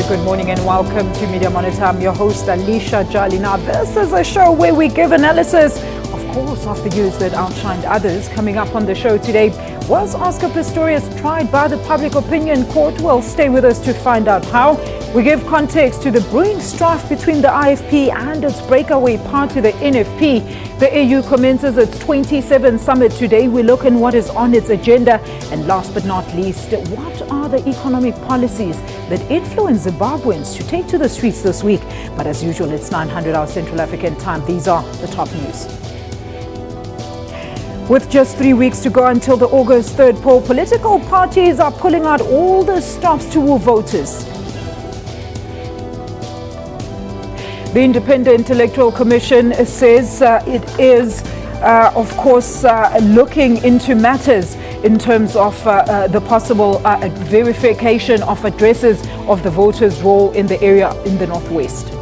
good morning and welcome to Media Monitor. I'm your host, Alicia Jali. Now, this is a show where we give analysis, of course, of the news that outshined others. Coming up on the show today, was Oscar Pistorius tried by the Public Opinion Court? Well, stay with us to find out how. We give context to the brewing strife between the IFP and its breakaway party, the NFP. The AU commences its 27th summit today. We look in what is on its agenda. And last but not least, what are the economic policies that influence Zimbabweans to take to the streets this week? But as usual, it's 900 hour Central African time. These are the top news. With just 3 weeks to go until the August 3rd poll, political parties are pulling out all the stops to woo voters. The Independent Electoral Commission says it is, of course, looking into matters in terms of the possible verification of addresses of the voters' roll in the area in the Northwest.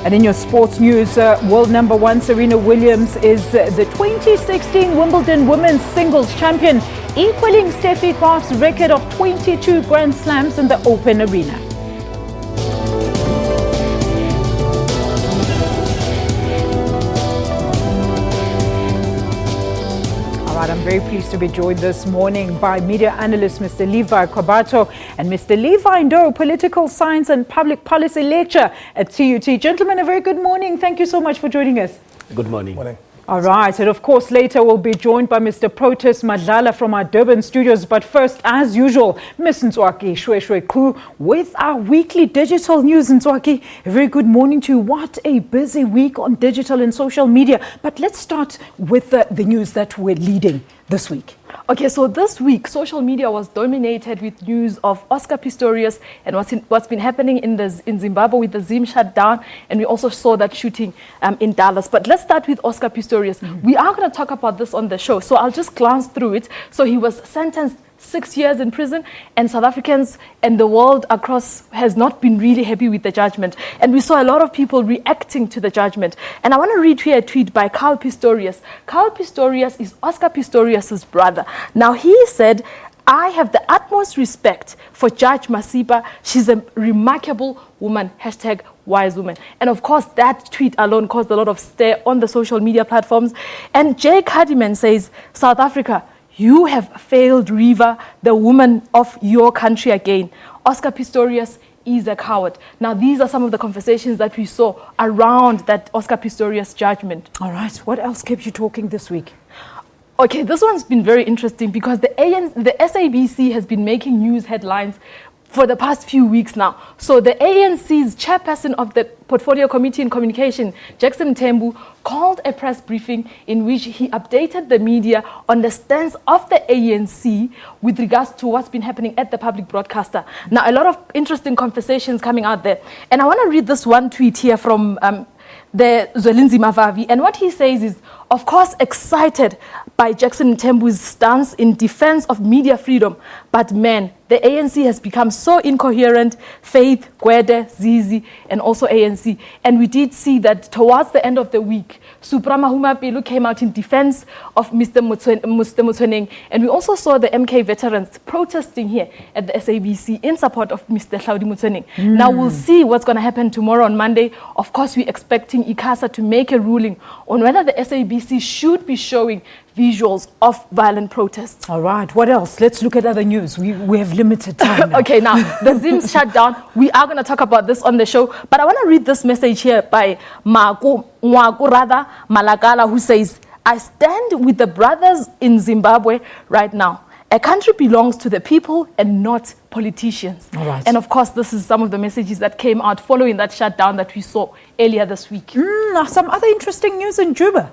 And in your sports news, world number one Serena Williams is the 2016 Wimbledon Women's Singles Champion, equaling Steffi Graf's record of 22 Grand Slams in the Open Arena. I'm very pleased to be joined this morning by media analyst Mr. Levi Kwabato and Mr. Levi Ndo, political science and public policy lecturer at TUT. Gentlemen, a very good morning. Thank you so much for joining us. Good morning. Morning. All right, and of course later we'll be joined by Mr. Protes Madlala from our Durban studios. But first, as usual, Ms. Ntswaki Shweshwe Koo with our weekly digital news. Ntswaki, a very good morning to you. What a busy week on digital and social media. But let's start with the news that we're leading this week. Okay, so this week, social media was dominated with news of Oscar Pistorius and what's been happening in Zimbabwe with the Zim shutdown, and we also saw that shooting in Dallas. But let's start with Oscar Pistorius. We are going to talk about this on the show, so I'll just glance through it. So he was sentenced 6 years in prison, and South Africans and the world across has not been really happy with the judgment. And we saw a lot of people reacting to the judgment. And I want to read here a tweet by Carl Pistorius. Carl Pistorius is Oscar Pistorius' brother. Now, he said, "I have the utmost respect for Judge Masipa. She's a remarkable woman, #wise woman." And of course, that tweet alone caused a lot of stir on the social media platforms. And Jay Cardiman says, "South Africa, you have failed Riva, the woman of your country again. Oscar Pistorius is a coward." Now, these are some of the conversations that we saw around that Oscar Pistorius judgment. All right, what else kept you talking this week? Okay, this one's been very interesting because the SABC has been making news headlines for the past few weeks now. So the ANC's chairperson of the Portfolio Committee in Communication, Jackson Mthembu, called a press briefing in which he updated the media on the stance of the ANC with regards to what's been happening at the public broadcaster. Now, a lot of interesting conversations coming out there. And I want to read this one tweet here from the Zwelinzi Mavavi. And what he says is, of course, excited by Jackson Mthembu's stance in defense of media freedom. But man, the ANC has become so incoherent. Faith, Gwede, Zizi, and also ANC. And we did see that towards the end of the week, Suprama Humapelu came out in defense of Mr. Motsoeneng. And we also saw the MK veterans protesting here at the SABC in support of Mr. Hlaudi Motsoeneng. Now, we'll see what's going to happen tomorrow on Monday. Of course, we're expecting ICASA to make a ruling on whether the SABC should be showing visuals of violent protests. All right, what else? Let's look at other news. We have limited time now. Okay, now, the Zim shutdown, we are going to talk about this on the show, but I want to read this message here by Mwakurada Malakala, who says, "I stand with the brothers in Zimbabwe right now. A country belongs to the people and not politicians." All right. And of course, this is some of the messages that came out following that shutdown that we saw earlier this week. Some other interesting news in Juba.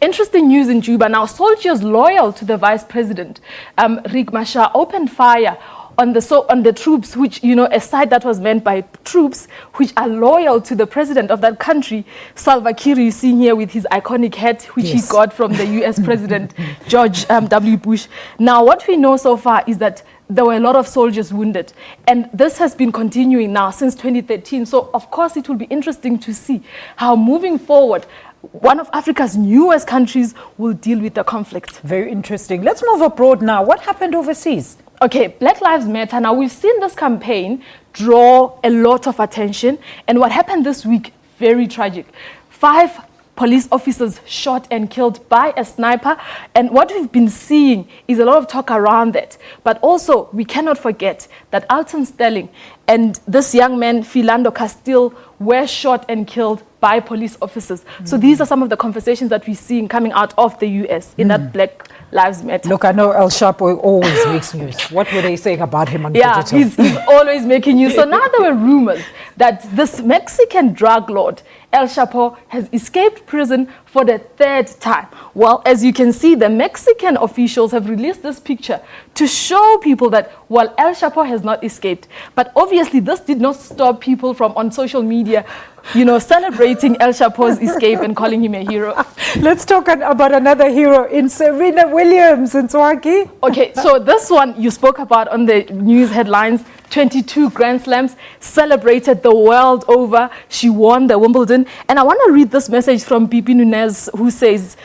Interesting news in Juba. Now, soldiers loyal to the vice president, Riek Machar, opened fire on the troops, which, a side that was meant by troops which are loyal to the president of that country. Salva Kiir is seen here with his iconic hat, which he got from the US President George W. Bush. Now, what we know so far is that there were a lot of soldiers wounded. And this has been continuing now since 2013. So, of course, it will be interesting to see how moving forward, one of Africa's newest countries will deal with the conflict. Very interesting. Let's move abroad now. What happened overseas? Okay, Black Lives Matter. Now, we've seen this campaign draw a lot of attention. And what happened this week, very tragic. 5 police officers shot and killed by a sniper. And what we've been seeing is a lot of talk around that. But also, we cannot forget that Alton Sterling and this young man, Philando Castile, were shot and killed by police officers. So these are some of the conversations that we're seeing coming out of the US in that Black Lives Matter. Look, I know El Chapo always makes news. What were they saying about him on digital? He's always making news. So now there were rumors that this Mexican drug lord, El Chapo, has escaped prison for the 3rd time. Well, as you can see, the Mexican officials have released this picture to show people that, well, El Chapo has not escaped. But obviously, this did not stop people from on social media, celebrating El Chapo's escape and calling him a hero. Let's talk about another hero in Serena Williams in Tswaki. Okay, so this one you spoke about on the news headlines, 22 Grand Slams, celebrated the world over. She won the Wimbledon. And I want to read this message from Pipi Nunez, who says,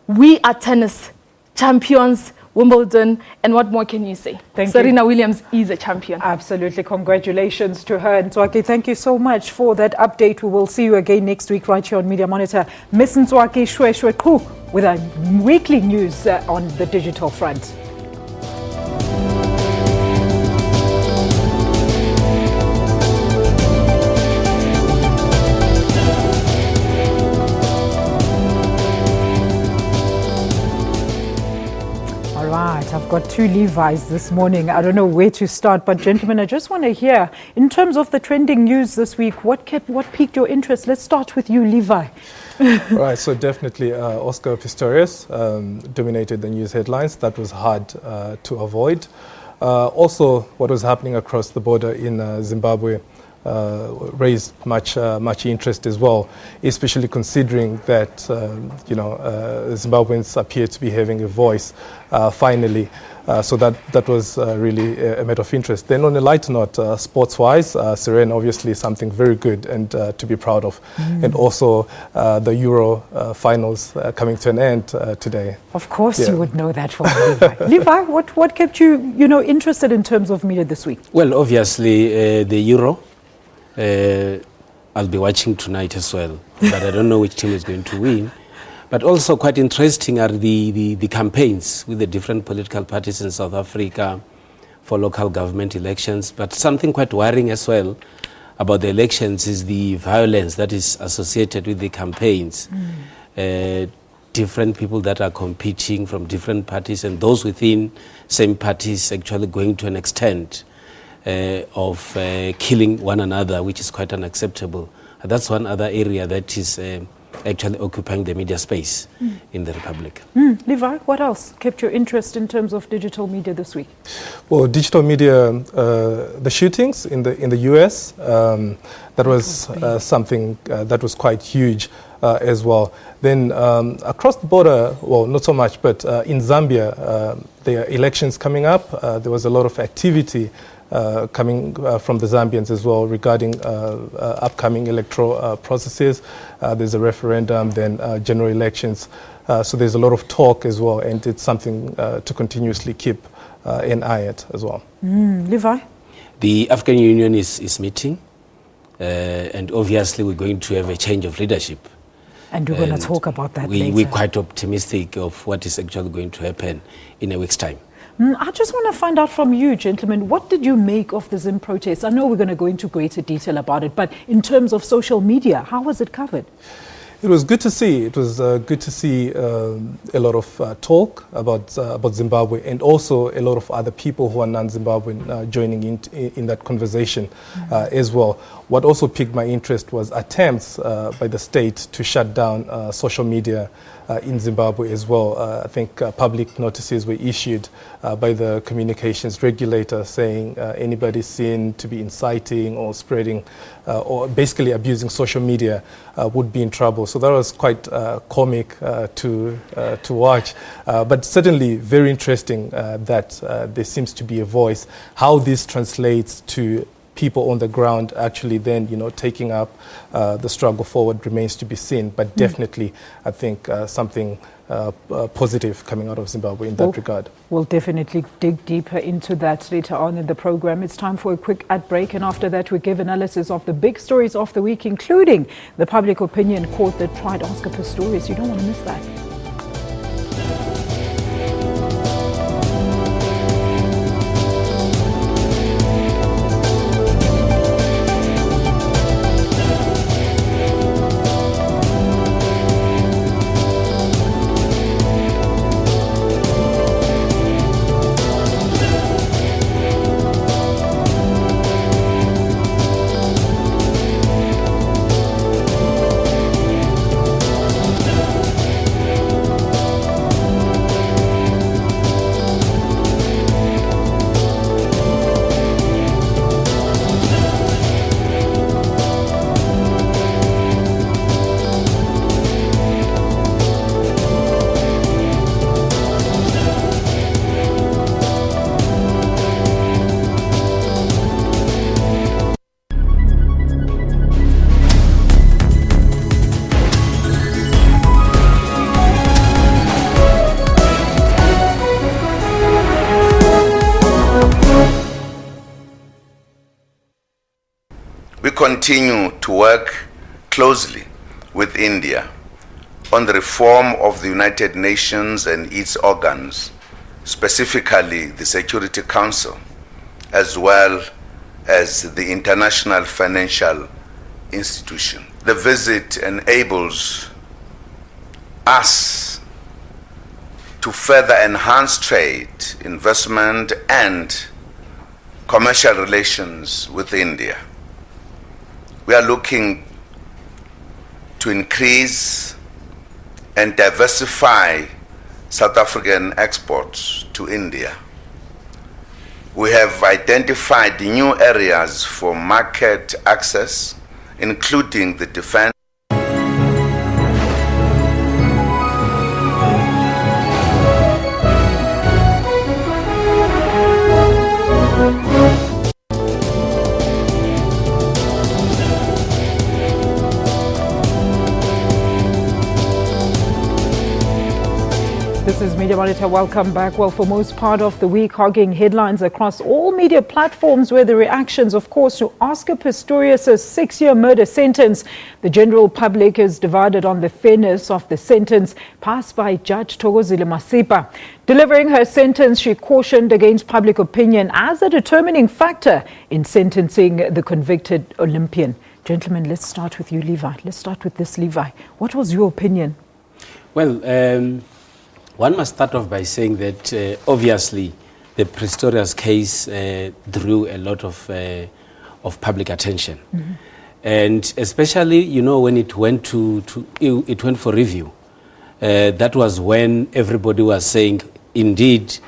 "We are tennis champions, Wimbledon," and what more can you say? Serena Williams is a champion. Absolutely. Congratulations to her. And Ntswaki, thank you so much for that update. We will see you again next week right here on Media Monitor. Miss Ntswaki Shwe Ku with our weekly news on the digital front. I've got 2 Levi's this morning. I don't know where to start, but gentlemen, I just want to hear, in terms of the trending news this week, what piqued your interest? Let's start with you, Levi. Right, so definitely Oscar Pistorius dominated the news headlines. That was hard to avoid. Also, what was happening across the border in Zimbabwe raised much interest as well, especially considering that Zimbabweans appear to be having a voice finally. So that was really a matter of interest. Then on a light note, sports-wise, Serena obviously something very good and to be proud of. And also the Euro finals coming to an end today. Of course you would know that from Levi. Levi, what kept you interested in terms of media this week? Well, obviously the Euro. I'll be watching tonight as well, but I don't know which team is going to win. But also quite interesting are the campaigns with the different political parties in South Africa for local government elections. But something quite worrying as well about the elections is the violence that is associated with the campaigns. Different people that are competing from different parties and those within same parties actually going to an extent of killing one another, which is quite unacceptable. That's one other area that is actually occupying the media space in the Republic. Levi, what else kept your interest in terms of digital media this week? Well, digital media, the shootings in the US, that was something that was quite huge as well. Then across the border, well, not so much, but in Zambia, there are elections coming up. There was a lot of activity coming from the Zambians as well regarding upcoming electoral processes. There's a referendum, then general elections. So there's a lot of talk as well, and it's something to continuously keep an eye at as well. Levi? The African Union is meeting, and obviously we're going to have a change of leadership. And we're going to talk about that later. We're quite optimistic of what is actually going to happen in a week's time. I just want to find out from you, gentlemen, what did you make of the Zim protests? I know we're going to go into greater detail about it, but in terms of social media, how was it covered? It was good to see. It was good to see a lot of talk about Zimbabwe, and also a lot of other people who are non-Zimbabwean joining in that conversation as well. What also piqued my interest was attempts by the state to shut down social media in Zimbabwe as well. I think public notices were issued by the communications regulator saying anybody seen to be inciting or spreading or basically abusing social media would be in trouble. So that was quite comic to watch, but certainly very interesting that there seems to be a voice. How this translates to people on the ground actually then, taking up the struggle forward remains to be seen. But definitely, I think something positive coming out of Zimbabwe in that regard. We'll definitely dig deeper into that later on in the program. It's time for a quick ad break, and after that we give analysis of the big stories of the week, including the public opinion court that tried Oscar Pistorius. You don't want to miss that. Continue to work closely with India on the reform of the United Nations and its organs, specifically the Security Council, as well as the International Financial Institution. The visit enables us to further enhance trade, investment, and commercial relations with India. We are looking to increase and diversify South African exports to India. We have identified new areas for market access, including the defense. This is Media Monitor. Welcome back. Well, for most part of the week, hogging headlines across all media platforms were the reactions, of course, to Oscar Pistorius' 6-year murder sentence. The general public is divided on the fairness of the sentence passed by Judge Thokozile Masipa. Delivering her sentence, she cautioned against public opinion as a determining factor in sentencing the convicted Olympian. Gentlemen, let's start with you, Levi. Let's start with this, Levi. What was your opinion? Well, one must start off by saying that obviously the Pistorius case drew a lot of public attention, and especially when it went it went for review. That was when everybody was saying, indeed,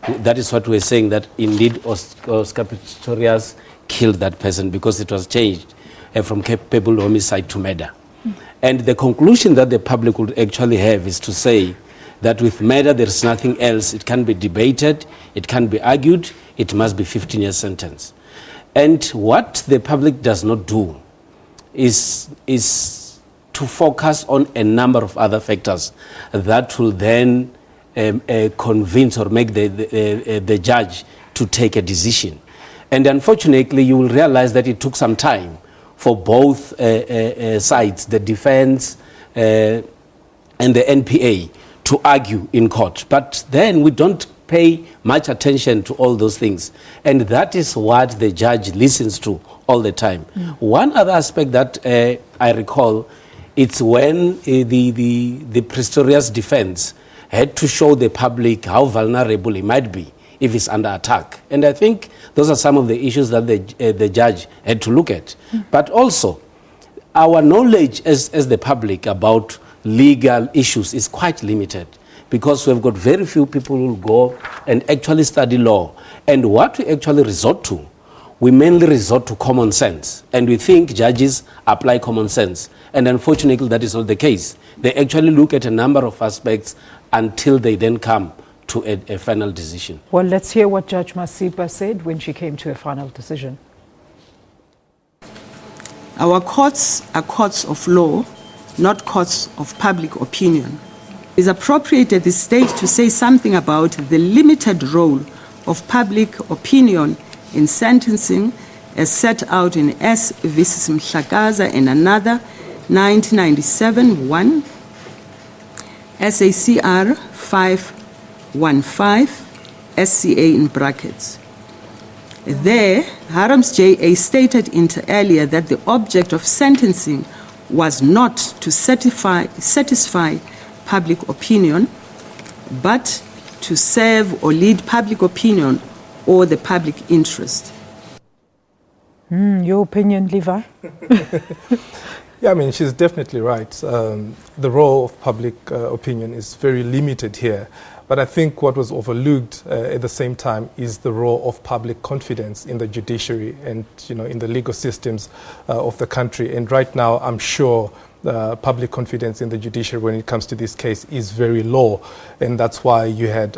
that is what we're saying, that indeed Oscar Pistorius killed that person, because it was changed from culpable homicide to murder. And the conclusion that the public would actually have is to say that with murder there is nothing else. It can be debated, it can be argued, it must be 15-year sentence. And what the public does not do is to focus on a number of other factors that will then convince or make the judge to take a decision. And unfortunately, you will realize that it took some time for both sides, the defense and the NPA, to argue in court. But then we don't pay much attention to all those things. And that is what the judge listens to all the time. One other aspect that I recall, it's when the Pistorius defense had to show the public how vulnerable he might be if he's under attack. And I think those are some of the issues that the judge had to look at. But also, our knowledge as the public about legal issues is quite limited, because we've got very few people who go and actually study law. And what we actually resort to, we mainly resort to common sense. And we think judges apply common sense. And unfortunately, that is not the case. They actually look at a number of aspects until they then come to a final decision. Well, let's hear what Judge Masipa said when she came to a final decision. Our courts are courts of law, not courts of public opinion. It is appropriate at this stage to say something about the limited role of public opinion in sentencing as set out in S. vs. Mhlakaza and another 1997-1, SACR 515, SCA in brackets. There, Harams J.A. stated inter alia that the object of sentencing was not to satisfy public opinion, but to serve or lead public opinion or the public interest. Your opinion, Levi? Yeah, I mean, she's definitely right. The role of public opinion is very limited here. But I think what was overlooked at the same time is the role of public confidence in the judiciary and, in the legal systems of the country. And right now, I'm sure public confidence in the judiciary when it comes to this case is very low. And that's why you had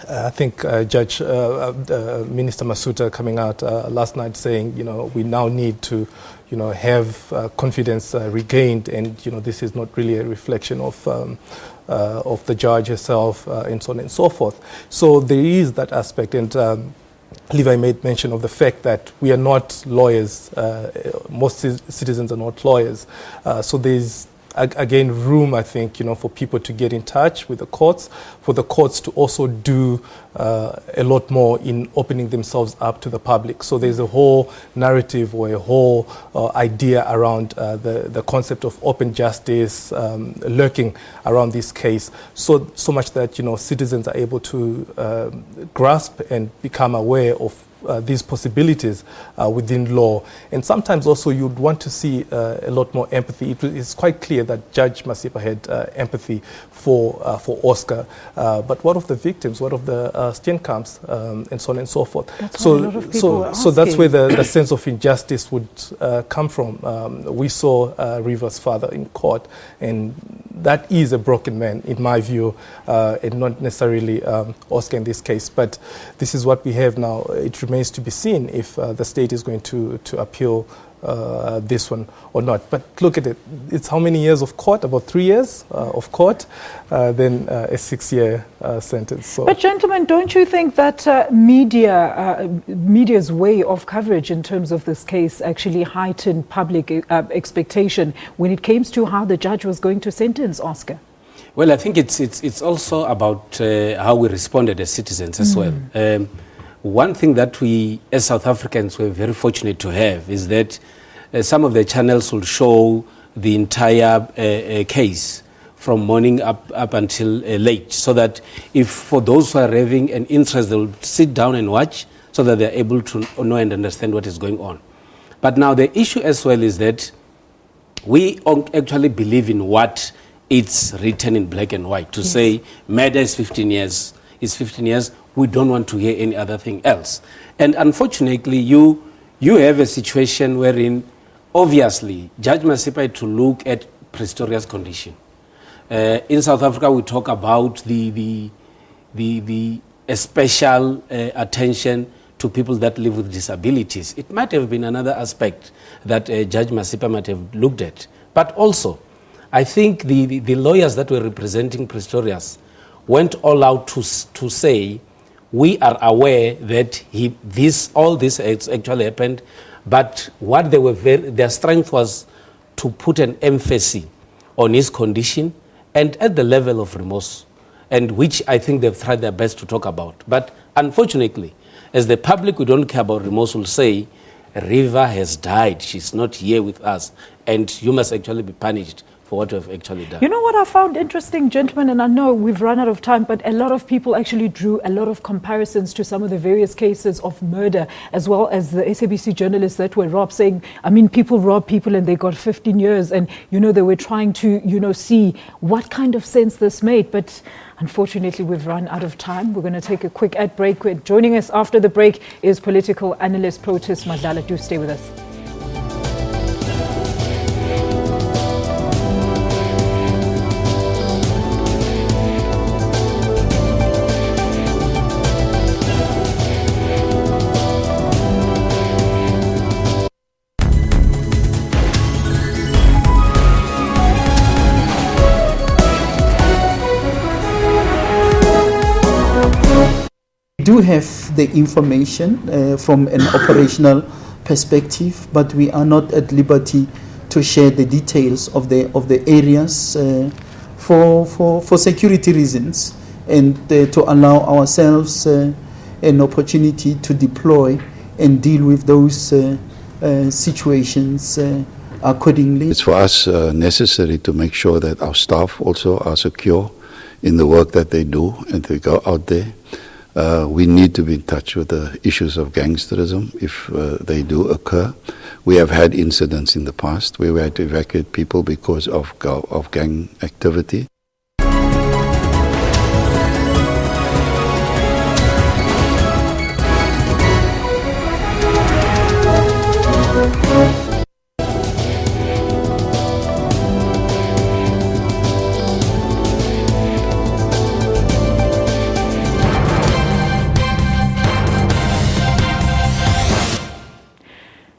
I think Judge Minister Masuta coming out last night saying, we now need to, have confidence regained, and this is not really a reflection of the judge herself, and so on and so forth. So there is that aspect, and Levi made mention of the fact that we are not lawyers. Most citizens are not lawyers. So there's again room, I think, for people to get in touch with the courts, for the courts to also do a lot more in opening themselves up to the public. So there's a whole narrative or a whole idea around the concept of open justice lurking around this case. So much that citizens are able to grasp and become aware of these possibilities within law. And sometimes also you'd want to see a lot more empathy. It's quite clear that Judge Masipa had empathy for Oscar. But what of the victims? What of the Steenkamps? And so on and so forth. That's what a lot of people are so that's asking. where the sense of injustice would come from. We saw River's father in court, and that is a broken man, in my view, and not necessarily Oscar in this case. But this is what we have now. It remains to be seen if the state is going to appeal this one or not. But look at it. It's how many years of court? About 3 years of court, then a 6-year sentence. So. But gentlemen, don't you think that media's way of coverage in terms of this case actually heightened public expectation when it came to how the judge was going to sentence Oscar? Well, I think it's also about how we responded as citizens as well. One thing that we, as South Africans, were very fortunate to have is that some of the channels will show the entire case from morning up until late, so that if for those who are having an interest, they will sit down and watch so that they're able to know and understand what is going on. But now the issue as well is that we actually believe in what it's written in black and white to say murder is 15 years, we don't want to hear any other thing else. And unfortunately, you have a situation wherein, obviously, Judge Masipa had to look at Pistorius' condition. In South Africa, we talk about the special attention to people that live with disabilities. It might have been another aspect that Judge Masipa might have looked at. But also, I think the lawyers that were representing Pistorius went all out to say, we are aware that all this has actually happened, but what their strength was to put an emphasis on his condition and at the level of remorse, and which I think they've tried their best to talk about. But unfortunately, as the public, we don't care about remorse, will say, River has died, she's not here with us, and you must actually be punished for what you've actually done. You know what I found interesting, gentlemen, and I know we've run out of time, but a lot of people actually drew a lot of comparisons to some of the various cases of murder, as well as the SABC journalists that were robbed, saying, people rob people and they got 15 years. And, they were trying to, see what kind of sense this made. But unfortunately, we've run out of time. We're going to take a quick ad break. Joining us after the break is political analyst Proteus Madlala. Do stay with us. do have the information from an operational perspective, but we are not at liberty to share the details of the areas for security reasons, and to allow ourselves an opportunity to deploy and deal with those situations accordingly. It's for us necessary to make sure that our staff also are secure in the work that they do and they go out there. We need to be in touch with the issues of gangsterism if they do occur. We have had incidents in the past where we had to evacuate people because of gang activity.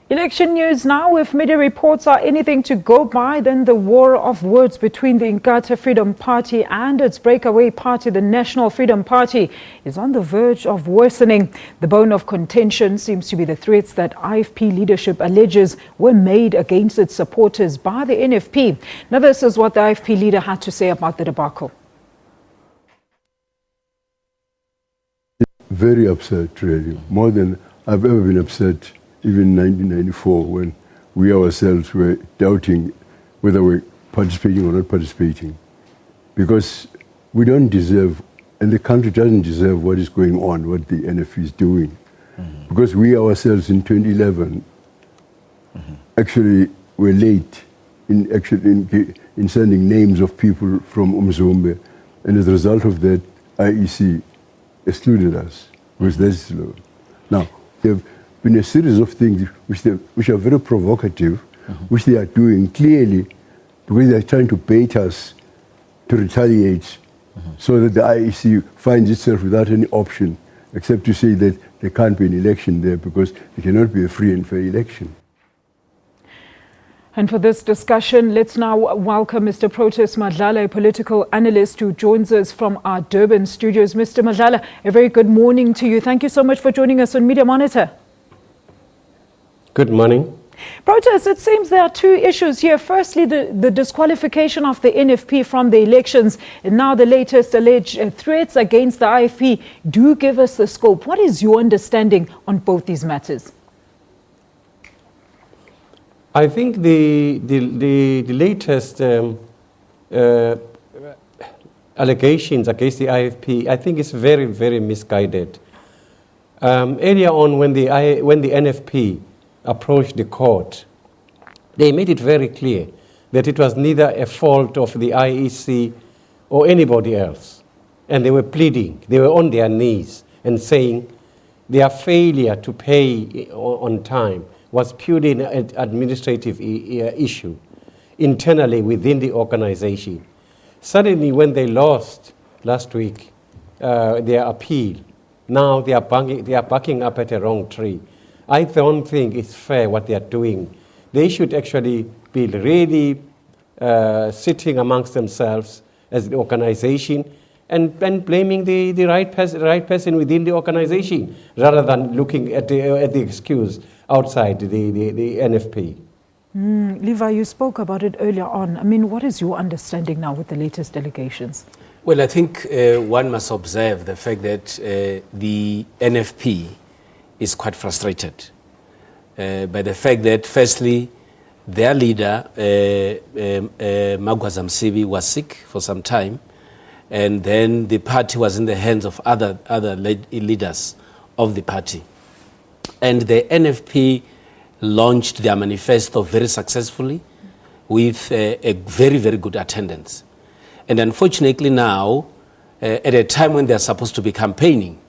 Election news now. If media reports are anything to go by, then the war of words between the Inkatha Freedom Party and its breakaway party, the National Freedom Party, is on the verge of worsening. The bone of contention seems to be the threats that IFP leadership alleges were made against its supporters by the NFP. Now, this is what the IFP leader had to say about the debacle. Very upset, really, more than I've ever been upset. Even in 1994, when we ourselves were doubting whether we're participating or not participating, because we don't deserve, and the country doesn't deserve what is going on, what the NFP is doing. Because we ourselves in 2011 actually were late in sending names of people from Umzombe, and as a result of that, IEC excluded us, because that's low. Now, they've been a series of things which are very provocative, which they are doing clearly because they are trying to bait us to retaliate, so that the IEC finds itself without any option except to say that there can't be an election there because it cannot be a free and fair election. And for this discussion, let's now welcome Mr. Proteus Madlala, a political analyst who joins us from our Durban studios. Mr. Madlala, a very good morning to you. Thank you so much for joining us on Media Monitor. Good morning. Proteus, it seems there are two issues here. Firstly, the disqualification of the NFP from the elections, and now the latest alleged threats against the IFP. Do give us the scope. What is your understanding on both these matters? I think the latest allegations against the IFP, I think is very, very misguided. Earlier on, when the NFP approached the court, they made it very clear that it was neither a fault of the IEC or anybody else. And they were pleading, they were on their knees and saying their failure to pay on time was purely an administrative issue internally within the organization. Suddenly, when they lost last week their appeal, now they are backing up at a wrong tree. I don't think it's fair what they are doing. They should actually be really sitting amongst themselves as the organization and blaming the right person within the organization rather than looking at the excuse outside the NFP. Levi, you spoke about it earlier on. I mean, what is your understanding now with the latest allegations? Well, I think one must observe the fact that the NFP is quite frustrated by the fact that, firstly, their leader, Magwaza Msibi, was sick for some time, and then the party was in the hands of other leaders of the party. And the NFP launched their manifesto very successfully with a very, very good attendance. And unfortunately now, at a time when they're supposed to be campaigning,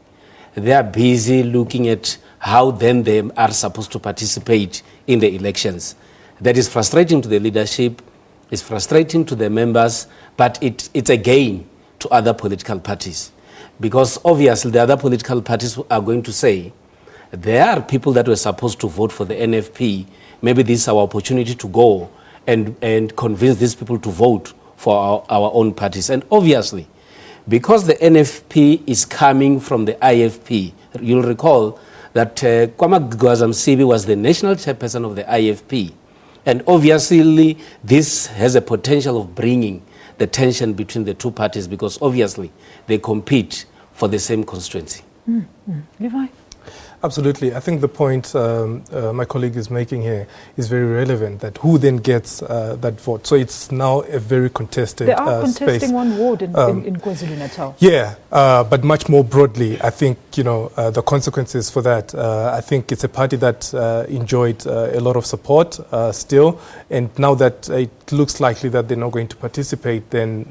they are busy looking at how then they are supposed to participate in the elections. That is frustrating to the leadership, it's frustrating to the members, but it's a gain to other political parties. Because obviously the other political parties are going to say, there are people that were supposed to vote for the NFP, maybe this is our opportunity to go and convince these people to vote for our own parties. And obviously, because the NFP is coming from the IFP, you'll recall that Kwama Gwazamsibi was the national chairperson of the IFP. And obviously, this has a potential of bringing the tension between the two parties because obviously they compete for the same constituency. Levi? Absolutely. I think the point my colleague is making here is very relevant, that who then gets that vote. So it's now a very contested They are contesting space. one ward in KwaZulu-Natal. Yeah, but much more broadly, I think, the consequences for that, I think it's a party that enjoyed a lot of support still, and now that it looks likely that they're not going to participate, then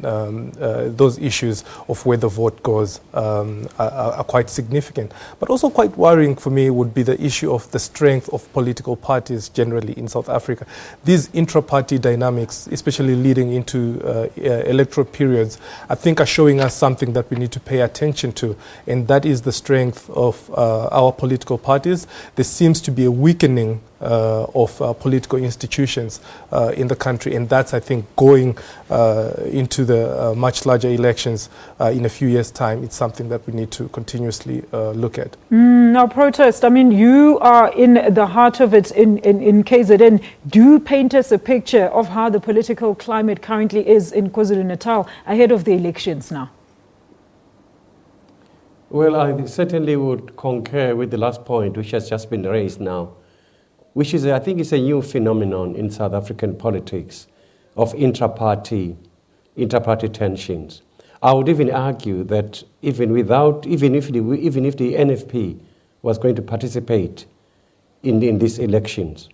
those issues of where the vote goes are quite significant. But also quite worrying for me would be the issue of the strength of political parties generally in South Africa. These intra-party dynamics, especially leading into electoral periods, I think are showing us something that we need to pay attention to, and that is the strength of our political parties. There seems to be a weakening of political institutions in the country, and that's, I think, going into the much larger elections in a few years' time. It's something that we need to continuously look at. Now, protest, I mean, you are in the heart of it in KZN. Do paint us a picture of how the political climate currently is in KwaZulu-Natal ahead of the elections now. Well, I certainly would concur with the last point, which has just been raised now, which is, I think, is a new phenomenon in South African politics of intra-party tensions. I would even argue that even if the NFP was going to participate in these elections,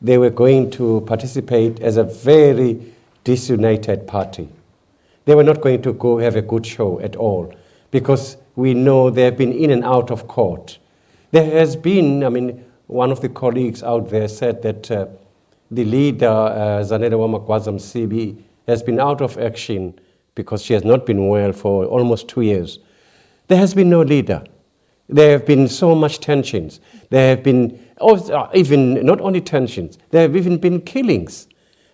they were going to participate as a very disunited party. They were not going to go have a good show at all, because we know they have been in and out of court. There has been, one of the colleagues out there said that the leader, Zanele Magwazamsibi, has been out of action because she has not been well for almost 2 years. There has been no leader. There have been so much tensions. There have been even not only tensions, there have even been killings.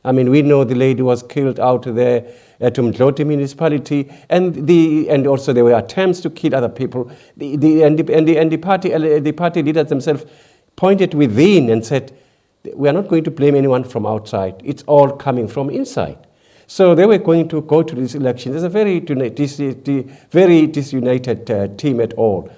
We know the lady was killed out there at Umdloti municipality, and also there were attempts to kill other people. The party leaders themselves pointed within and said, we are not going to blame anyone from outside. It's all coming from inside. So they were going to go to these elections as a very disunited team at all.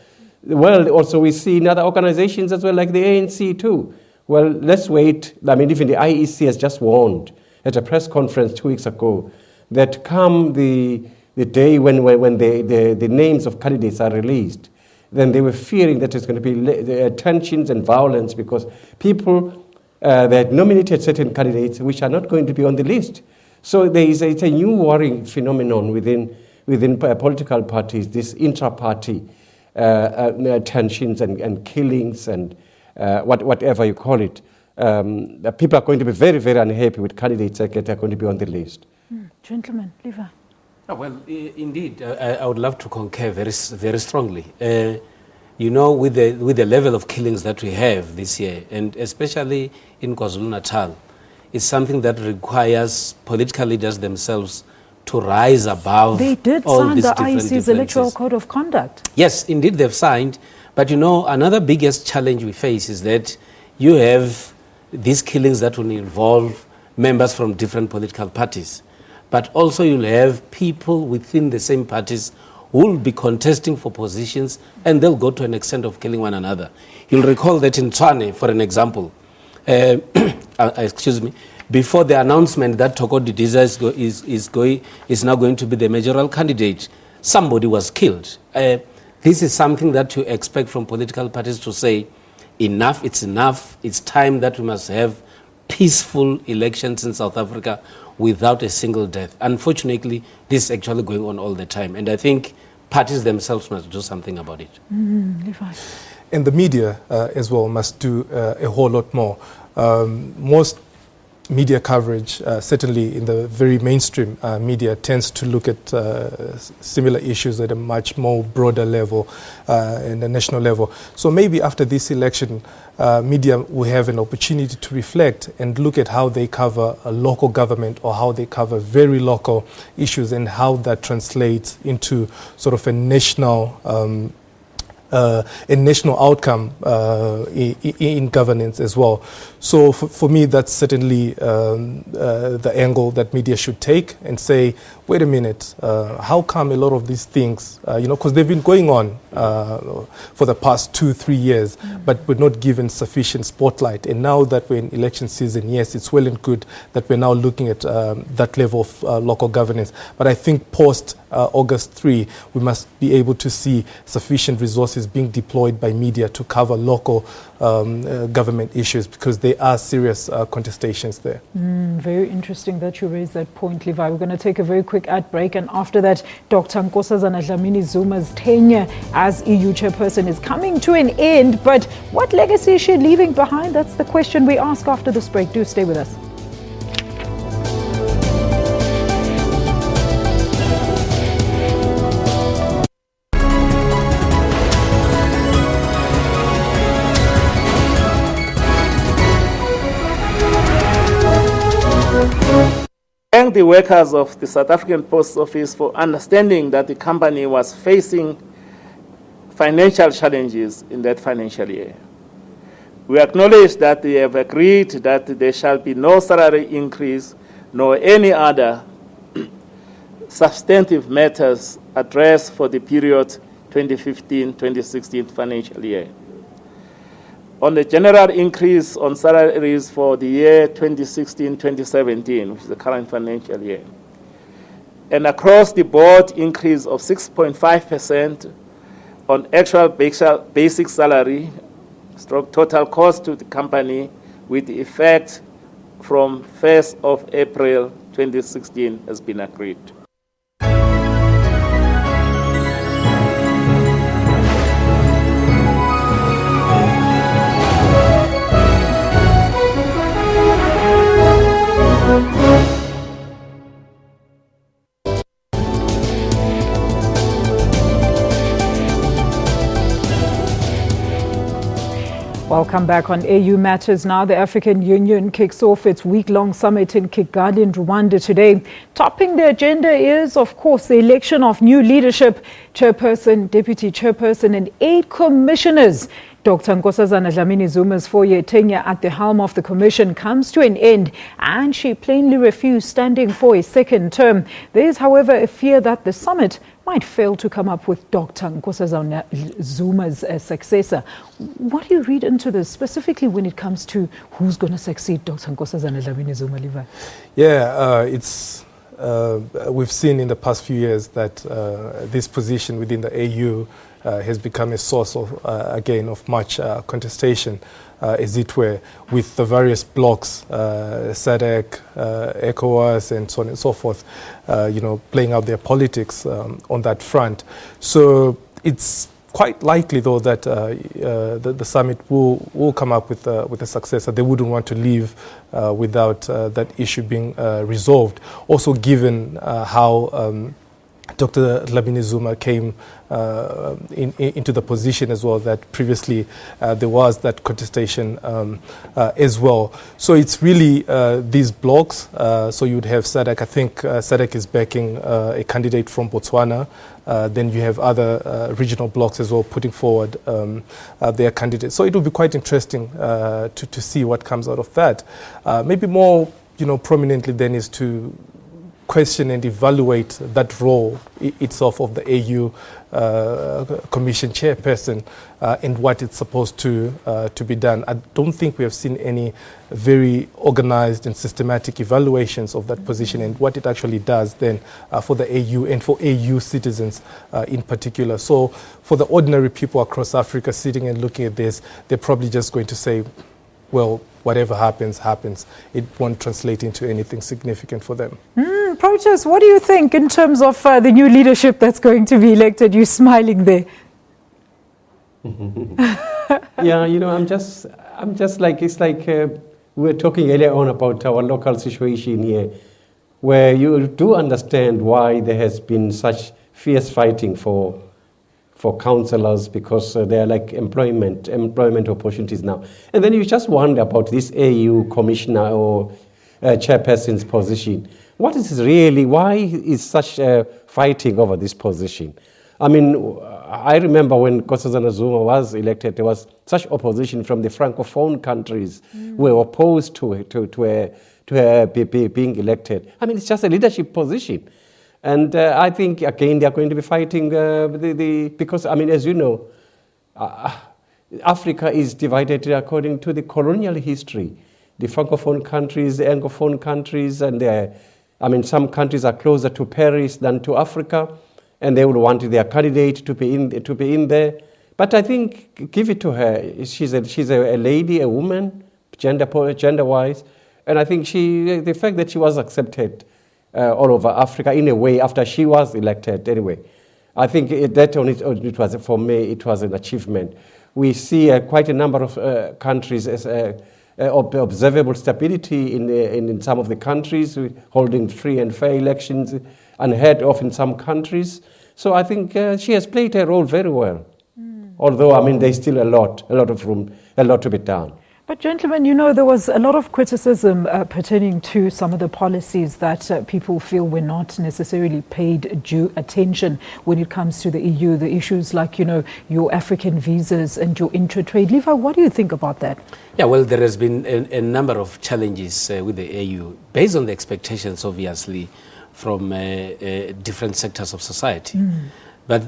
Well, also we see in other organizations as well, like the ANC too. Well, let's wait. Even the IEC has just warned at a press conference 2 weeks ago that come the day when the names of candidates are released, then they were fearing that there's going to be tensions and violence because people that nominated certain candidates which are not going to be on the list. So it's a new worrying phenomenon within political parties, this intra-party tensions and killings and whatever you call it. People are going to be very, very unhappy with candidates that are going to be on the list. Gentlemen, Levi. Oh, well, indeed, I would love to concur very, very strongly. With the level of killings that we have this year, and especially in KwaZulu-Natal, it's something that requires political leaders themselves to rise above. They did all sign these the different IEC's Electoral Code of Conduct. Yes, indeed, they've signed. But another biggest challenge we face is that you have these killings that will involve members from different political parties. But also you'll have people within the same parties who will be contesting for positions, and they'll go to an extent of killing one another. You'll recall that in Tshwane, for an example, before the announcement that Toko Didiza is now going to be the mayoral candidate, somebody was killed. This is something that you expect from political parties to say, enough, it's time that we must have peaceful elections in South Africa without a single death. Unfortunately, this is actually going on all the time, and I think parties themselves must do something about it. And the media as well must do a whole lot more. Most media coverage, certainly in the very mainstream media, tends to look at similar issues at a much more broader level and a national level. So maybe after this election, media will have an opportunity to reflect and look at how they cover a local government or how they cover very local issues and how that translates into sort of a national outcome in governance as well. So for me, that's certainly the angle that media should take and say, wait a minute, how come a lot of these things, because they've been going on for the past 2-3 years, but we're not given sufficient spotlight. And now that we're in election season, yes, it's well and good that we're now looking at that level of local governance. But I think post August 3, we must be able to see sufficient resources being deployed by media to cover local government issues, because there are serious contestations there. Very interesting that you raised that point, Levi. We're going to take a very quick ad break, and after that, Dr. Nkosazana Dlamini-Zuma's tenure as EU chairperson is coming to an end. But what legacy is she leaving behind? That's the question we ask after this break. Do stay with us. Thank the workers of the South African Post Office for understanding that the company was facing financial challenges in that financial year. We acknowledge that they have agreed that there shall be no salary increase nor any other substantive matters addressed for the period 2015-2016 financial year. On the general increase on salaries for the year 2016-2017, which is the current financial year, an across-the-board increase of 6.5% on actual basic salary, stroke total cost to the company, with the effect from 1st of April 2016 has been agreed. Welcome back on AU Matters now. The African Union kicks off its week-long summit in Kigali in Rwanda today. Topping the agenda is, of course, the election of new leadership, chairperson, deputy chairperson, and 8 commissioners. Dr. Nkosazana Dlamini-Zuma's 4-year tenure at the helm of the commission comes to an end, and she plainly refused standing for a second term. There is, however, a fear that the summit might fail to come up with Dr. Nkosazana Zuma's successor. What do you read into this, specifically when it comes to who's going to succeed Dr. Nkosazana Dlamini-Zuma, Levi? Yeah, we've seen in the past few years that this position within the AU has become a source of, again, of much contestation, as it were, with the various blocs, SADC, ECOWAS, and so on and so forth, playing out their politics on that front. So it's quite likely, though, that the summit will come up with a successor. They wouldn't want to leave without that issue being resolved. Also, given how Dr. Dlamini-Zuma came into the position as well, that previously there was that contestation as well. So it's really these blocks. So you'd have SADC. I think SADC is backing a candidate from Botswana. Then you have other regional blocks as well putting forward their candidates. So it will be quite interesting to see what comes out of that. Maybe more, prominently then is to question and evaluate that role itself of the AU Commission chairperson and what it's supposed to be done. I don't think we have seen any very organized and systematic evaluations of that position and what it actually does then for the AU and for AU citizens in particular. So for the ordinary people across Africa sitting and looking at this, they're probably just going to say, well, whatever happens, happens. It won't translate into anything significant for them. Proteus, what do you think in terms of the new leadership that's going to be elected? You're smiling there. Yeah, I'm just like, it's like We were talking earlier on about our local situation here, where you do understand why there has been such fierce fighting for councillors, because they are like employment opportunities now. And then you just wonder about this AU commissioner or chairperson's position. What is really, why is such fighting over this position? I mean, I remember when Nkosazana Zuma was elected, there was such opposition from the Francophone countries who were opposed to her being elected. I mean, it's just a leadership position. And I think, again, they are going to be fighting because, I mean, as you know, Africa is divided according to the colonial history. The Francophone countries, the Anglophone countries, and some countries are closer to Paris than to Africa, and they would want their candidate to be in there. But I think, give it to her. She's a lady, a woman, gender-wise, and I think the fact that she was accepted all over Africa in a way after she was elected anyway. I think it was, for me, it was an achievement. We see quite a number of countries as observable stability in some of the countries, holding free and fair elections, unheard of in some countries. So I think she has played her role very well. Although, I mean, there's still a lot of room, a lot to be done. But gentlemen, there was a lot of criticism pertaining to some of the policies that people feel were not necessarily paid due attention when it comes to the EU, the issues like, your African visas and your intra-trade. Levi, what do you think about that? Yeah, well, there has been a number of challenges with the EU, based on the expectations, obviously, from different sectors of society. But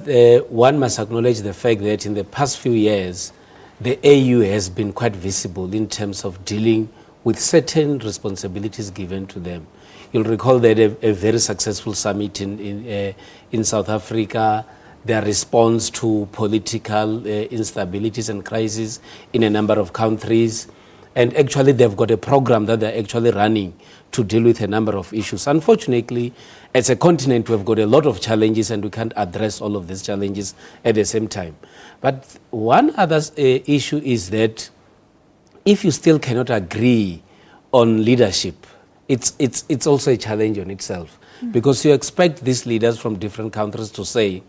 one must acknowledge the fact that in the past few years, the AU has been quite visible in terms of dealing with certain responsibilities given to them. You'll recall that a very successful summit in South Africa, their response to political instabilities and crises in a number of countries. And actually, they've got a program that they're actually running to deal with a number of issues. Unfortunately, as a continent, we've got a lot of challenges and we can't address all of these challenges at the same time. But one other issue is that if you still cannot agree on leadership, it's also a challenge on itself. Because you expect these leaders from different countries to say,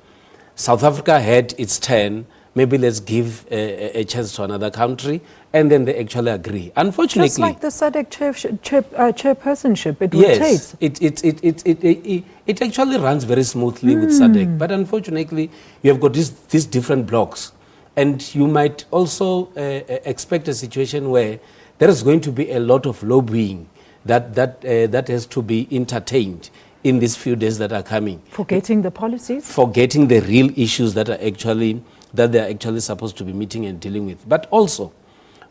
South Africa had its turn, maybe let's give a chance to another country, and then they actually agree. Unfortunately, just like the SADC chairpersonship, it rotates. Yes, it actually runs very smoothly with SADC, but unfortunately, you have got these different blocks, and you might also expect a situation where there is going to be a lot of lobbying that has to be entertained in these few days that are coming. Forgetting the policies? Forgetting the real issues that they are actually supposed to be meeting and dealing with. But also,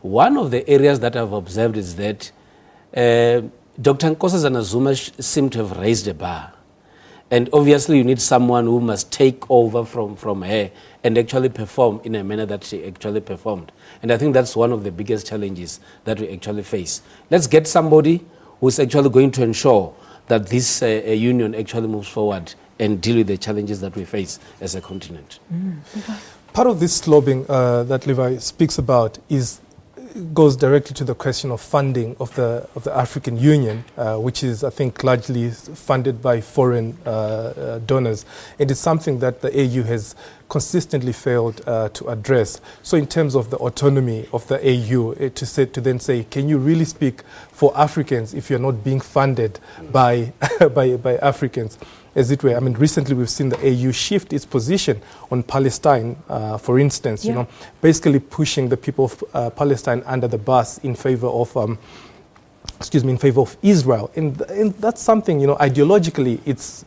one of the areas that I've observed is that Dr. Nkosazana Zuma seemed to have raised a bar. And obviously you need someone who must take over from her and actually perform in a manner that she actually performed. And I think that's one of the biggest challenges that we actually face. Let's get somebody who's actually going to ensure that this union actually moves forward and deal with the challenges that we face as a continent. Part of this lobbying that Levi speaks about goes directly to the question of funding of the African Union, which is, I think, largely funded by foreign donors. It is something that the AU has consistently failed to address. So in terms of the autonomy of the AU, to then say, can you really speak for Africans if you're not being funded by Africans, as it were? I mean, recently we've seen the AU shift its position on Palestine, for instance, basically pushing the people of Palestine under the bus in favor of Israel. And that's something, ideologically, it's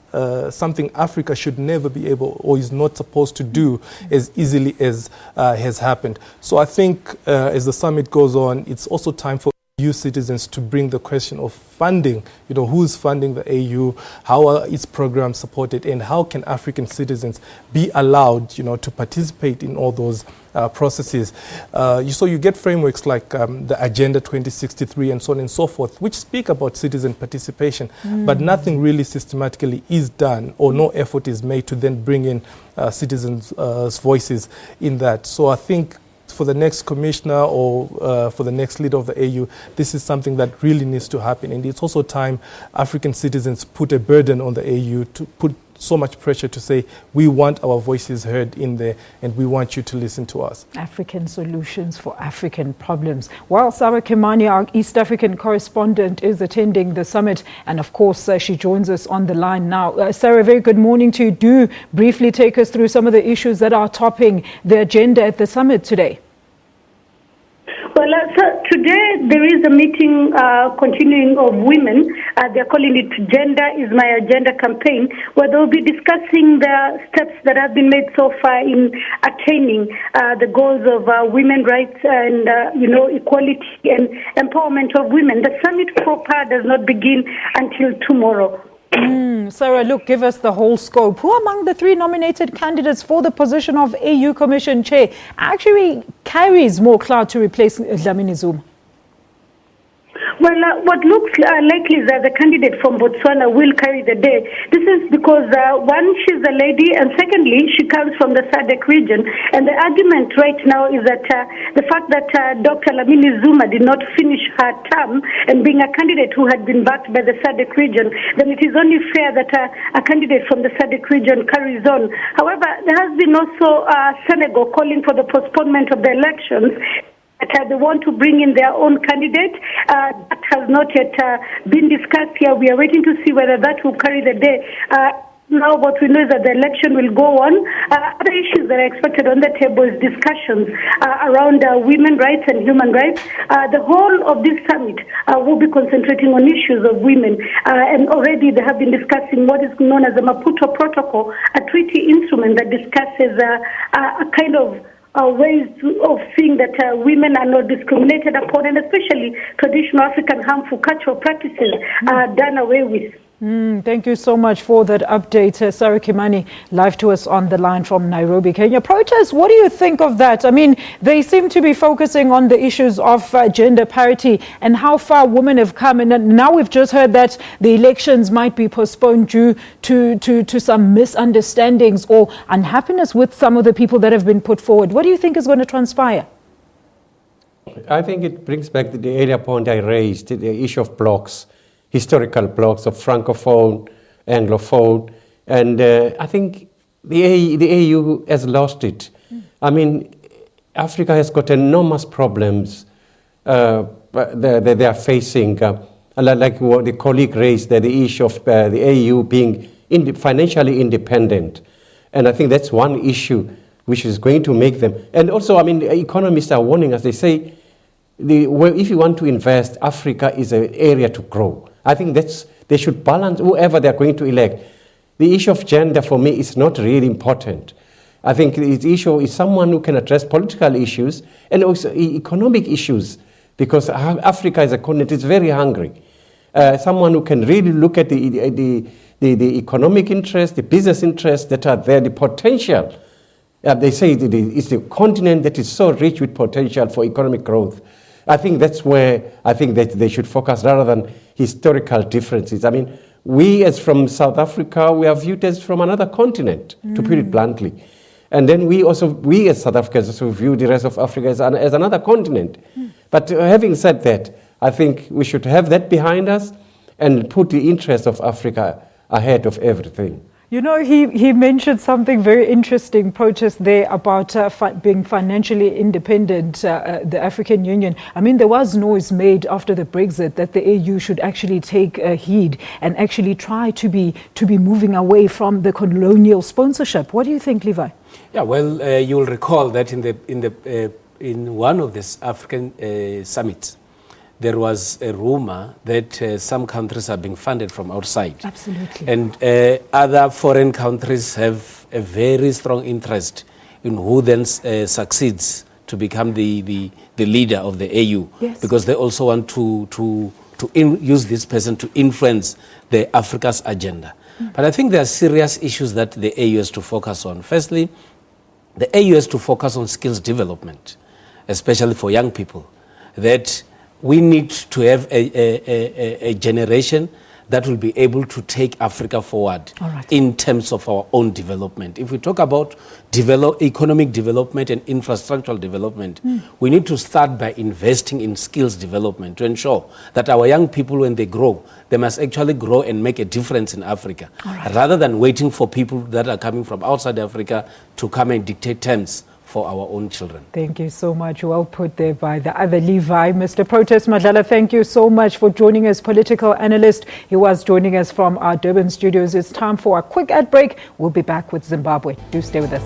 something Africa should never be able or is not supposed to do as easily as has happened. So I think as the summit goes on, it's also time for EU citizens to bring the question of funding, who's funding the AU, how are its programs supported, and how can African citizens be allowed, to participate in all those processes. So you get frameworks like the Agenda 2063 and so on and so forth, which speak about citizen participation, but nothing really systematically is done, or no effort is made to then bring in citizens' voices in that. So I think for the next commissioner or for the next leader of the AU, this is something that really needs to happen. And it's also time African citizens put a burden on the AU to put so much pressure to say, we want our voices heard in there and we want you to listen to us. African solutions for African problems. Well, Sarah Kimani, our East African correspondent, is attending the summit. And of course, she joins us on the line now. Sarah, very good morning to you. Do briefly take us through some of the issues that are topping the agenda at the summit today. Well, so today there is a meeting continuing of women. They're calling it Gender is My Agenda campaign, where they'll be discussing the steps that have been made so far in attaining the goals of women's rights and, equality and empowerment of women. The summit proper does not begin until tomorrow. Sarah, look, give us the whole scope. Who among the 3 nominated candidates for the position of AU Commission Chair actually carries more clout to replace Dlamini Zuma? Well, what looks likely is that the candidate from Botswana will carry the day. This is because, one, she's a lady, and secondly, she comes from the SADC region. And the argument right now is that the fact that Dr. Dlamini Zuma did not finish her term, and being a candidate who had been backed by the SADC region, then it is only fair that a candidate from the SADC region carries on. However, there has been also Senegal calling for the postponement of the elections. They want to bring in their own candidate. That has not yet been discussed here. We are waiting to see whether that will carry the day. Now what we know is that the election will go on. Other issues that are expected on the table is discussions around women's rights and human rights. The whole of this summit will be concentrating on issues of women. And already they have been discussing what is known as the Maputo Protocol, a treaty instrument that discusses a kind of ways of seeing that women are not discriminated upon, and especially traditional African harmful cultural practices are done away with. Thank you so much for that update, Sarah Kimani, live to us on the line from Nairobi, Kenya. Protests, what do you think of that? I mean, they seem to be focusing on the issues of gender parity and how far women have come. And now we've just heard that the elections might be postponed due to some misunderstandings or unhappiness with some of the people that have been put forward. What do you think is going to transpire? I think it brings back the earlier point I raised, the issue of blocks. Historical blocks of Francophone, Anglophone, and I think the AU has lost it. I mean, Africa has got enormous problems they are facing, like what the colleague raised, the issue of the AU being financially independent. And I think that's one issue which is going to make them. And also, I mean, the economists are warning us. They say, if you want to invest, Africa is an area to grow. I think they should balance whoever they're going to elect. The issue of gender for me is not really important. I think the issue is someone who can address political issues and also economic issues, because Africa as a continent is very hungry. Someone who can really look at the economic interests, the business interests that are there, the potential. They say it's the continent that is so rich with potential for economic growth. I think that's where I think that they should focus rather than historical differences. I mean, we as from South Africa, we are viewed as from another continent, to put it bluntly. And then we as South Africans also view the rest of Africa as another continent. But having said that, I think we should have that behind us and put the interests of Africa ahead of everything. You know, he mentioned something very interesting, protest there about being financially independent, the African Union. I mean, there was noise made after the Brexit that the AU should actually take heed and actually try to be moving away from the colonial sponsorship. What do you think, Levi? Yeah, well, you'll recall that in one of these African summits, there was a rumor that some countries are being funded from outside. Absolutely. And other foreign countries have a very strong interest in who then succeeds to become the leader of the AU. Yes. Because they also want to use this person to influence the Africa's agenda. But I think there are serious issues that the AU has to focus on. Firstly, the AU has to focus on skills development, especially for young people. That we need to have a generation that will be able to take Africa forward in terms of our own development. If we talk about economic development and infrastructural development, we need to start by investing in skills development to ensure that our young people, when they grow, they must actually grow and make a difference in Africa, rather than waiting for people that are coming from outside Africa to come and dictate terms for our own children. Thank you so much. Well put there by the other Levi. Mr. Protest Madlala, thank you so much for joining us, political analyst. He was joining us from our Durban studios. It's time for a quick ad break. We'll be back with Zimbabwe. Do stay with us.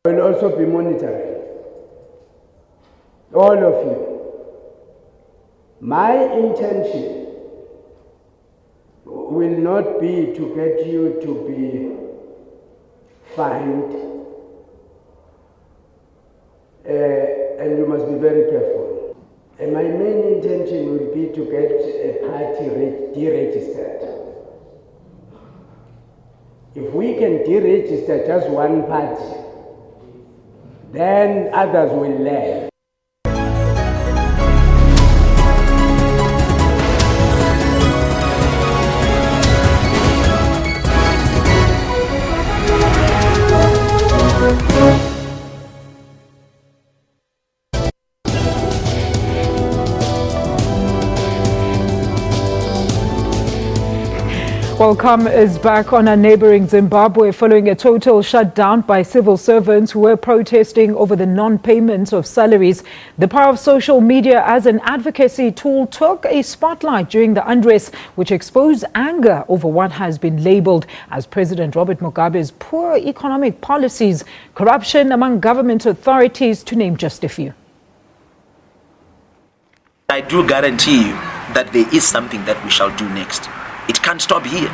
Will also be monitoring all of you. My intention will not be to get you to be fined, and you must be very careful. And my main intention will be to get a party deregistered. If we can deregister just one party, then others will learn. Welcome is back on a neighboring Zimbabwe following a total shutdown by civil servants who were protesting over the non-payment of salaries. The power of social media as an advocacy tool took a spotlight during the unrest, which exposed anger over what has been labelled as President Robert Mugabe's poor economic policies, corruption among government authorities, to name just a few. I do guarantee you that there is something that we shall do next. It can't stop here.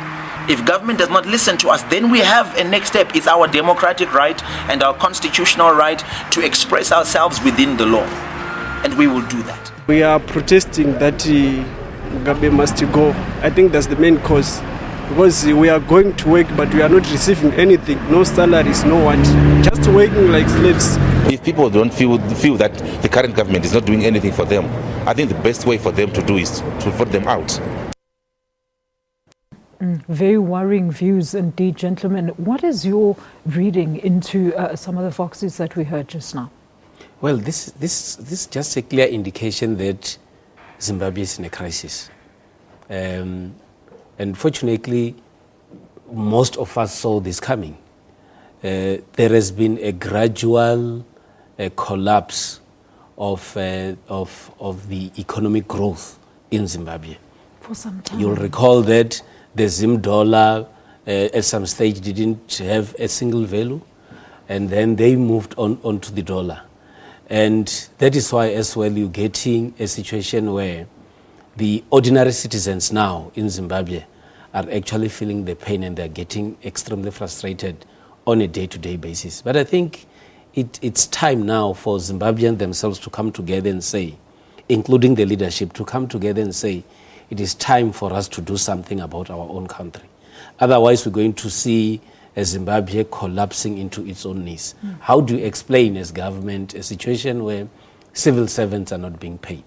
If government does not listen to us, then we have a next step. It's our democratic right and our constitutional right to express ourselves within the law. And we will do that. We are protesting that Mugabe must go. I think that's the main cause. Because we are going to work, but we are not receiving anything. No salaries, no what. Just working like slaves. If people don't feel that the current government is not doing anything for them, I think the best way for them to do is to vote them out. Very worrying views indeed, gentlemen. What is your reading into some of the voices that we heard just now? Well, this is just a clear indication that Zimbabwe is in a crisis. And fortunately, most of us saw this coming. There has been a gradual collapse of the economic growth in Zimbabwe. For some time. You'll recall that the Zim dollar at some stage didn't have a single value, and then they moved on to the dollar. And that is why as well you're getting a situation where the ordinary citizens now in Zimbabwe are actually feeling the pain, and they're getting extremely frustrated on a day-to-day basis. But I think it's time now for Zimbabweans themselves to come together and say, including the leadership, to come together and say, it is time for us to do something about our own country. Otherwise, we're going to see Zimbabwe collapsing into its own knees. How do you explain as government a situation where civil servants are not being paid?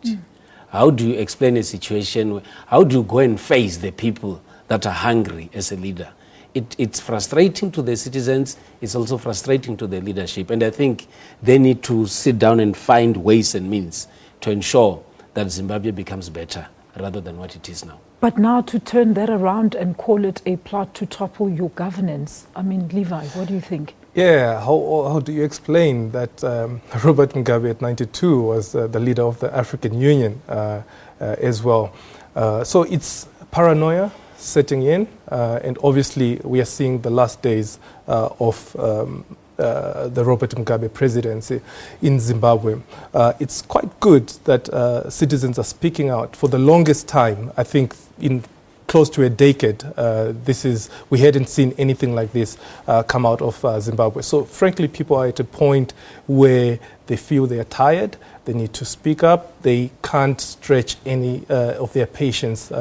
How do you explain a situation where, how do you go and face the people that are hungry as a leader? It's frustrating to the citizens. It's also frustrating to the leadership. And I think they need to sit down and find ways and means to ensure that Zimbabwe becomes better rather than what it is now. But now to turn that around and call it a plot to topple your governance, I mean, Levi, what do you think? Yeah, how do you explain that Robert Mugabe at 92 was the leader of the African Union as well? So it's paranoia setting in, and obviously we are seeing the last days of the Robert Mugabe presidency in Zimbabwe. It's quite good that citizens are speaking out. For the longest time, I think in close to a decade, we hadn't seen anything like this come out of Zimbabwe. So frankly, people are at a point where they feel they are tired, they need to speak up, they can't stretch any of their patience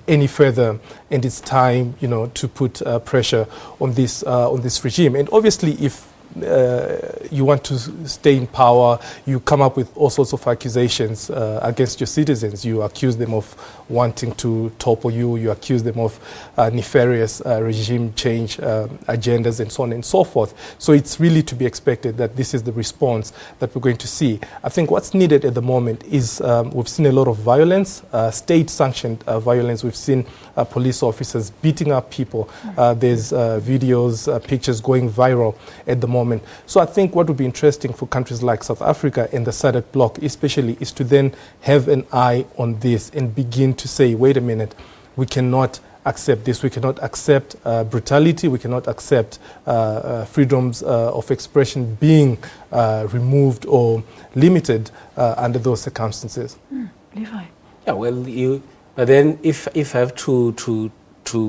any further, and it's time, to put pressure on this regime. And obviously, if you want to stay in power, you come up with all sorts of accusations against your citizens. You accuse them of wanting to topple you, you accuse them of nefarious regime change agendas and so on and so forth. So it's really to be expected that this is the response that we're going to see. I think what's needed at the moment is we've seen a lot of violence, state-sanctioned violence. We've seen police officers beating up people. There's videos, pictures going viral at the moment. So I think what would be interesting for countries like South Africa and the SADC bloc especially is to then have an eye on this and begin to say, wait a minute, we cannot accept this, we cannot accept brutality, we cannot accept freedoms of expression being removed or limited under those circumstances. Levi? Yeah, well, but then if I have to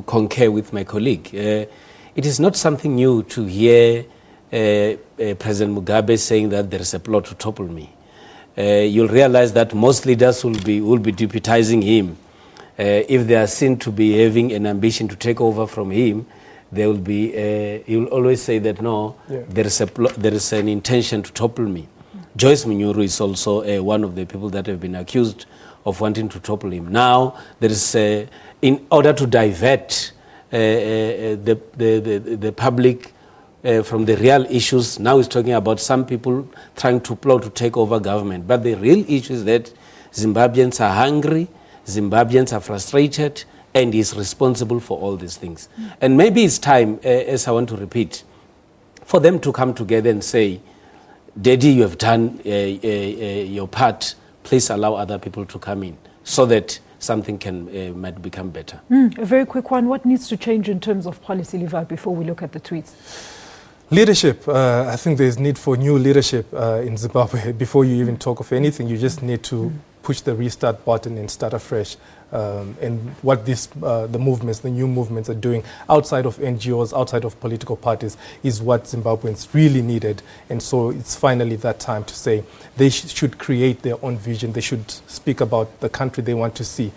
concur with my colleague, it is not something new to hear President Mugabe saying that there is a plot to topple me. You'll realize that most leaders will be deputizing him. If they are seen to be having an ambition to take over from him, they will be. He will always say that no, there is an intention to topple me. Joyce Munyuru is also one of the people that have been accused of wanting to topple him. Now there is, in order to divert the public from the real issues. Now he's talking about some people trying to plot to take over government. But the real issue is that Zimbabweans are hungry, Zimbabweans are frustrated, and he's responsible for all these things. And maybe it's time, as I want to repeat, for them to come together and say, Daddy, you have done your part, please allow other people to come in so that something might become better. A very quick one. What needs to change in terms of policy, Levi, before we look at the tweets? Leadership. I think there's need for new leadership in Zimbabwe. Before you even talk of anything, you just need to push the restart button and start afresh. And what the movements, the new movements are doing outside of NGOs, outside of political parties, is what Zimbabweans really needed. And so it's finally that time to say they should create their own vision. They should speak about the country they want to see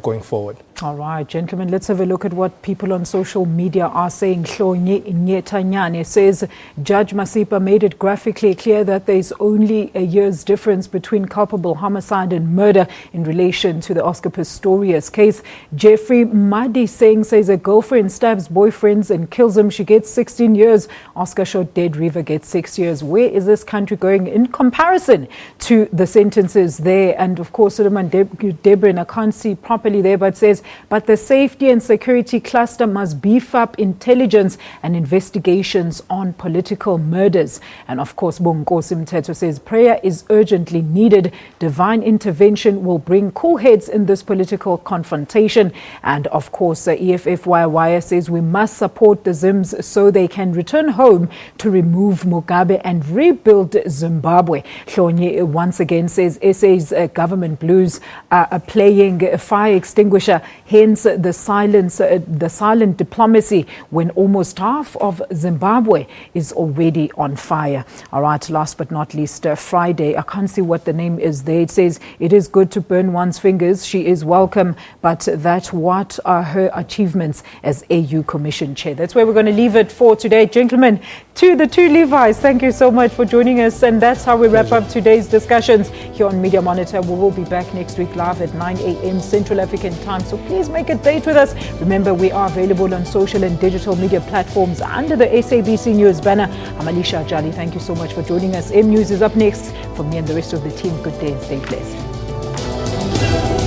going forward. All right, gentlemen, let's have a look at what people on social media are saying. Hlonye Nyetanyane says Judge Masipa made it graphically clear that there is only a year's difference between culpable homicide and murder in relation to the Oscar Pistorius case. Jeffrey Madi says a girlfriend stabs boyfriends and kills him. She gets 16 years. Oscar shot dead. River gets 6 years. Where is this country going in comparison to the sentences there? And of course, Suleiman Debrin, I can't see properly there, but says, but the safety and security cluster must beef up intelligence and investigations on political murders. And of course, Bongosi Mteto says prayer is urgently needed. Divine intervention will bring cool heads in this political confrontation. And of course, EFFYY says we must support the Zims so they can return home to remove Mugabe and rebuild Zimbabwe. Hlonye once again says SA's government blues are playing a fire extinguisher, hence the silent diplomacy when almost half of Zimbabwe is already on fire. All right, last but not least, Friday, I can't see what the name is there. It says it is good to burn one's fingers. She is welcome, but what are her achievements as AU Commission Chair? That's where we're going to leave it for today. Gentlemen, to the two Levi's, thank you so much for joining us. And that's how we wrap up today's discussions here on Media Monitor. We will be back next week live at 9 a.m. Central African time. So please make a date with us. Remember, we are available on social and digital media platforms under the SABC News banner. I'm Alicia Jali. Thank you so much for joining us. M News is up next. For me and the rest of the team, good day and stay blessed.